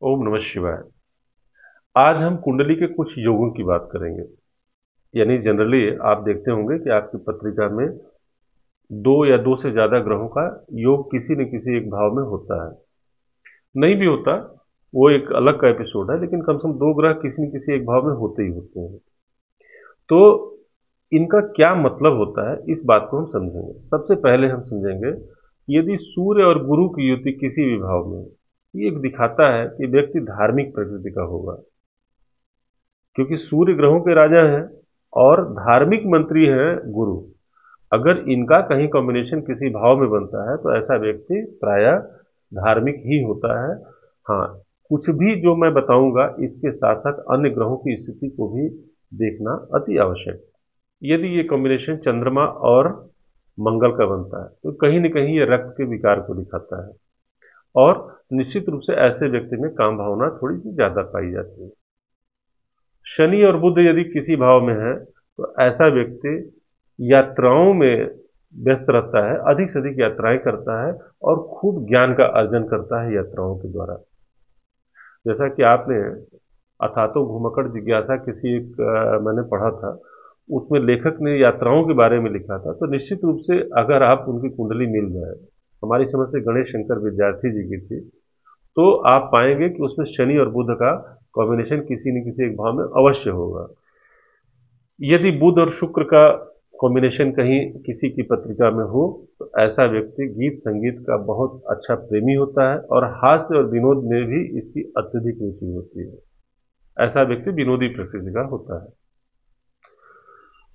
ओम नमः शिवाय। आज हम कुंडली के कुछ योगों की बात करेंगे। यानी जनरली आप देखते होंगे कि आपकी पत्रिका में 2 या 2 से ज़्यादा ग्रहों का योग किसी न किसी एक भाव में होता है। नहीं भी होता, वो एक अलग का एपिसोड है, लेकिन कम से कम 2 ग्रह किसी न किसी एक भाव में होते ही होते हैं। तो इनका क्या मतलब होता है, इस बात को हम समझेंगे। सबसे पहले हम समझेंगे कि यदि सूर्य और गुरु की युति किसी भी भाव में, ये एक दिखाता है कि व्यक्ति धार्मिक प्रकृति का होगा। क्योंकि सूर्य ग्रहों के राजा हैं और धार्मिक मंत्री हैं गुरु। अगर इनका कहीं कॉम्बिनेशन किसी भाव में बनता है तो ऐसा व्यक्ति प्रायः धार्मिक ही होता है। हाँ, कुछ भी जो मैं बताऊंगा इसके साथ साथ अन्य ग्रहों की स्थिति को भी देखना अति आवश्यक है। यदि ये कॉम्बिनेशन चंद्रमा और मंगल का बनता है तो कहीं न कहीं ये रक्त के विकार को दिखाता है और निश्चित रूप से ऐसे व्यक्ति में काम भावना थोड़ी सी ज्यादा पाई जाती है। शनि और बुध यदि किसी भाव में है तो ऐसा व्यक्ति यात्राओं में व्यस्त रहता है, अधिक से अधिक यात्राएं करता है और खूब ज्ञान का अर्जन करता है यात्राओं के द्वारा। जैसा कि आपने अथातो घुमक्कड़ जिज्ञासा किसी एक मैंने पढ़ा था, उसमें लेखक ने यात्राओं के बारे में लिखा था। तो निश्चित रूप से अगर आप उनकी कुंडली मिल जाए, हमारी समझ से गणेश शंकर विद्यार्थी जी की थी, तो आप पाएंगे कि उसमें शनि और बुध का कॉम्बिनेशन किसी न किसी एक भाव में अवश्य होगा। यदि बुध और शुक्र का कॉम्बिनेशन कहीं किसी की पत्रिका में हो तो ऐसा व्यक्ति गीत संगीत का बहुत अच्छा प्रेमी होता है और हास्य और विनोद में भी इसकी अत्यधिक रुचि होती है। ऐसा व्यक्ति विनोदी प्रकृति का होता है।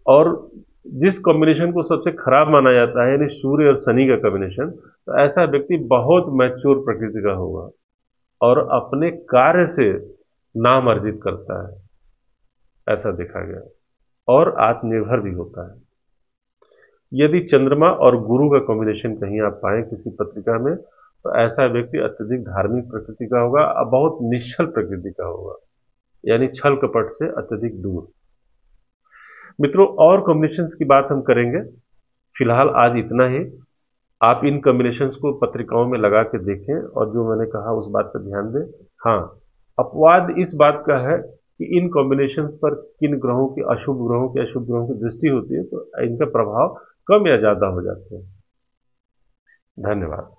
और जिस कॉम्बिनेशन को सबसे खराब माना जाता है यानी सूर्य और शनि का कॉम्बिनेशन, तो ऐसा व्यक्ति बहुत मैच्योर प्रकृति का होगा और अपने कार्य से नाम अर्जित करता है, ऐसा देखा गया। और आत्मनिर्भर भी होता है। यदि चंद्रमा और गुरु का कॉम्बिनेशन कहीं आप पाएं किसी पत्रिका में तो ऐसा व्यक्ति अत्यधिक धार्मिक प्रकृति का होगा और बहुत निश्चल प्रकृति का होगा, यानी छल कपट से अत्यधिक दूर। मित्रों, और कॉम्बिनेशंस की बात हम करेंगे, फिलहाल आज इतना ही। आप इन कॉम्बिनेशंस को पत्रिकाओं में लगा के देखें और जो मैंने कहा उस बात पर ध्यान दें। हाँ, अपवाद इस बात का है कि इन कॉम्बिनेशंस पर किन ग्रहों की अशुभ ग्रहों की अशुभ ग्रहों की दृष्टि होती है तो इनका प्रभाव कम या ज्यादा हो जाते हैं। धन्यवाद।